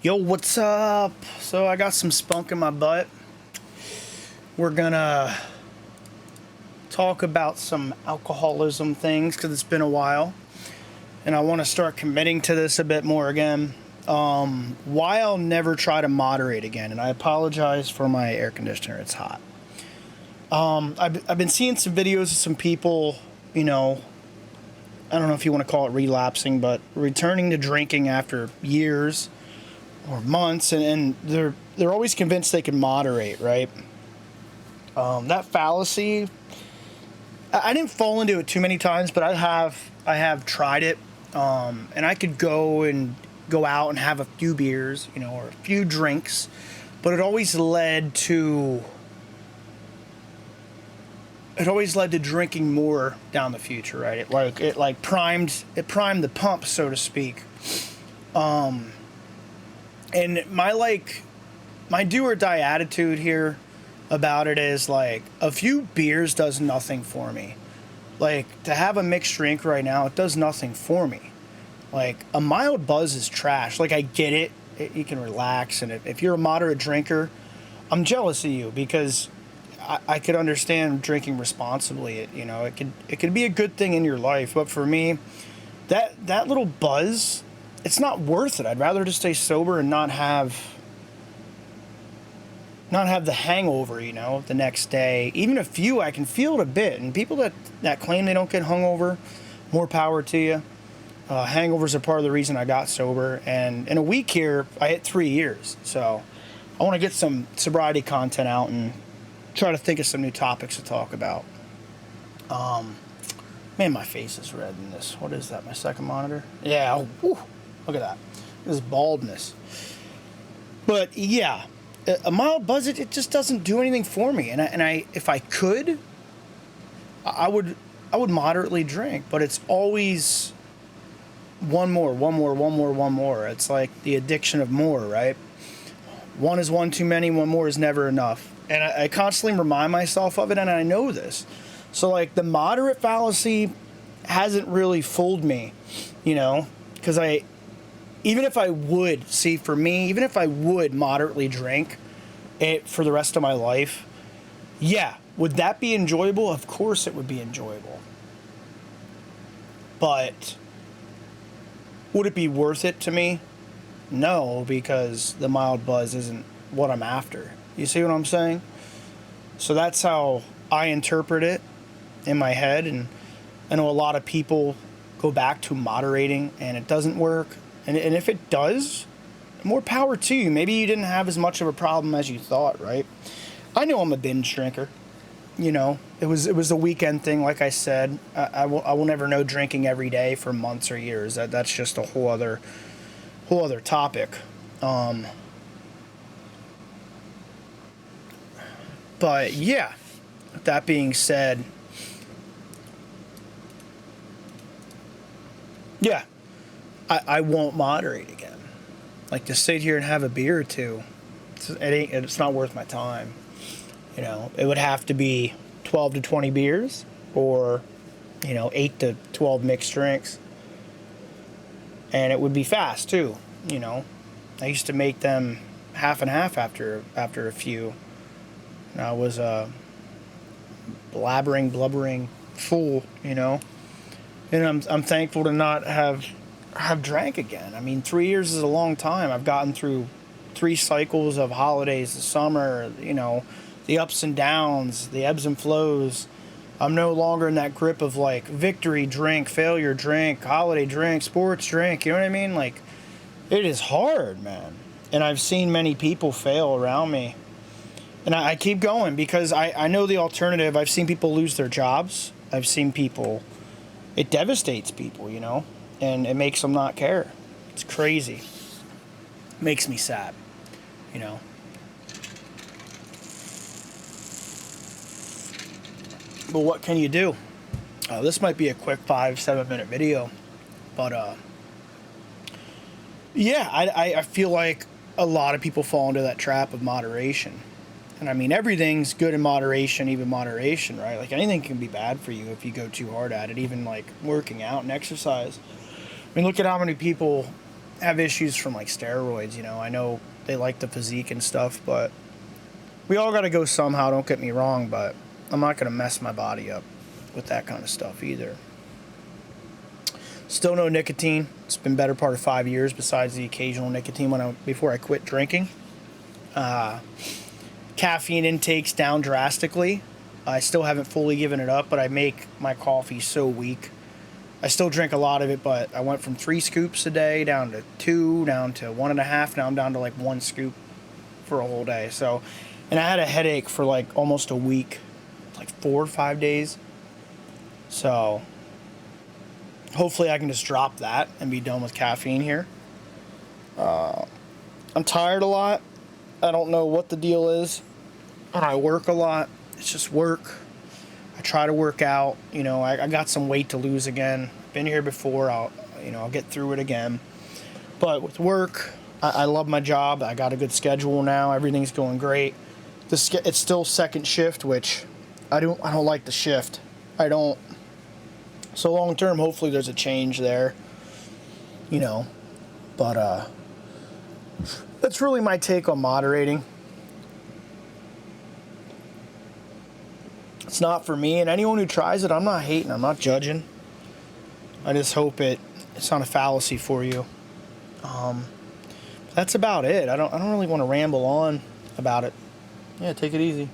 Yo, what's up? So I got some spunk in my butt. We're gonna talk about some alcoholism things because it's been a while, and I want to start committing to this a bit more again. Why I'll never try to moderate again, and I apologize for my air conditioner. It's hot. I've been seeing some videos of some people, you know, I don't know if you want to call it relapsing, but returning to drinking after years or months, and they're always convinced they can moderate, right? That fallacy, I didn't fall into it too many times, but I have tried it, and I could go out and have a few beers, or a few drinks, but it always led to drinking more down the future, right? It primed the pump, so to speak. And my do or die attitude here about it is like a few beers does nothing for me. Like, to have a mixed drink right now, it does nothing for me. Like, a mild buzz is trash. Like, I get it. You can relax, and if you're a moderate drinker, I'm jealous of you because I could understand drinking responsibly. It could be a good thing in your life, but for me, that little buzz, it's not worth it. I'd rather just stay sober and not have the hangover, the next day. Even a few, I can feel it a bit. And people that claim they don't get hungover, more power to you. Hangovers are part of the reason I got sober. And in a week here, I hit 3 years. So I want to get some sobriety content out and try to think of some new topics to talk about. Man, my face is red in this. What is that, my second monitor? Yeah, whew, look at that. This is baldness. But yeah, a mild buzz, it just doesn't do anything for me. And I if I could, I would moderately drink, but it's always one more. It's like the addiction of more, right? One is one too many, one more is never enough. And I constantly remind myself of it, and I know this. So, like, the moderate fallacy hasn't really fooled me, because even if I would moderately drink it for the rest of my life, yeah, would that be enjoyable? Of course it would be enjoyable. But would it be worth it to me? No, because the mild buzz isn't what I'm after. You see what I'm saying? So that's how I interpret it in my head, and I know a lot of people go back to moderating and it doesn't work. And if it does, more power to you. Maybe you didn't have as much of a problem as you thought, right? I know I'm a binge drinker. It was a weekend thing, like I said. I will never know drinking every day for months or years. That's just a whole other topic. But yeah, that being said, yeah, I won't moderate again. Like, to sit here and have a beer or two, it's not worth my time. It would have to be 12 to 20 beers or, 8 to 12 mixed drinks. And it would be fast too, I used to make them half and half after a few. And I was a blubbering fool, And I'm thankful to not have drank again. I mean, 3 years is a long time. I've gotten through 3 cycles of holidays, the summer, the ups and downs, the ebbs and flows. I'm no longer in that grip of like victory drink, failure drink, holiday drink, sports drink. You know what I mean? Like, it is hard, man. And I've seen many people fail around me. And I keep going because I know the alternative. I've seen people lose their jobs. I've seen people, it devastates people, and it makes them not care. It's crazy. It makes me sad, But what can you do? This might be a quick 5-7 minute video, but yeah, I feel like a lot of people fall into that trap of moderation. And I mean, everything's good in moderation, even moderation, right? Like, anything can be bad for you if you go too hard at it, even like working out and exercise. I mean, look at how many people have issues from like steroids. I know they like the physique and stuff, but we all got to go somehow. Don't get me wrong, but I'm not gonna mess my body up with that kind of stuff either. Still no nicotine. It's been better part of 5 years besides the occasional nicotine before I quit drinking. Caffeine intake's down drastically. I still haven't fully given it up, but I make my coffee so weak. I still drink a lot of it, but I went from 3 scoops a day down to 2, down to 1.5. Now I'm down to like 1 scoop for a whole day. So, and I had a headache for like almost a week, like 4 or 5 days. So hopefully I can just drop that and be done with caffeine here. I'm tired a lot. I don't know what the deal is. And I work a lot. It's just work. I try to work out. I got some weight to lose again. Been here before. I'll get through it again. But with work, I love my job. I got a good schedule now. Everything's going great. It's still second shift, which I don't like the shift. I don't. So long term, hopefully there's a change there. But that's really my take on moderating. It's not for me, and anyone who tries it, I'm not hating, I'm not judging. I just hope it's not a fallacy for you. That's about it. I don't really want to ramble on about it. Yeah, take it easy.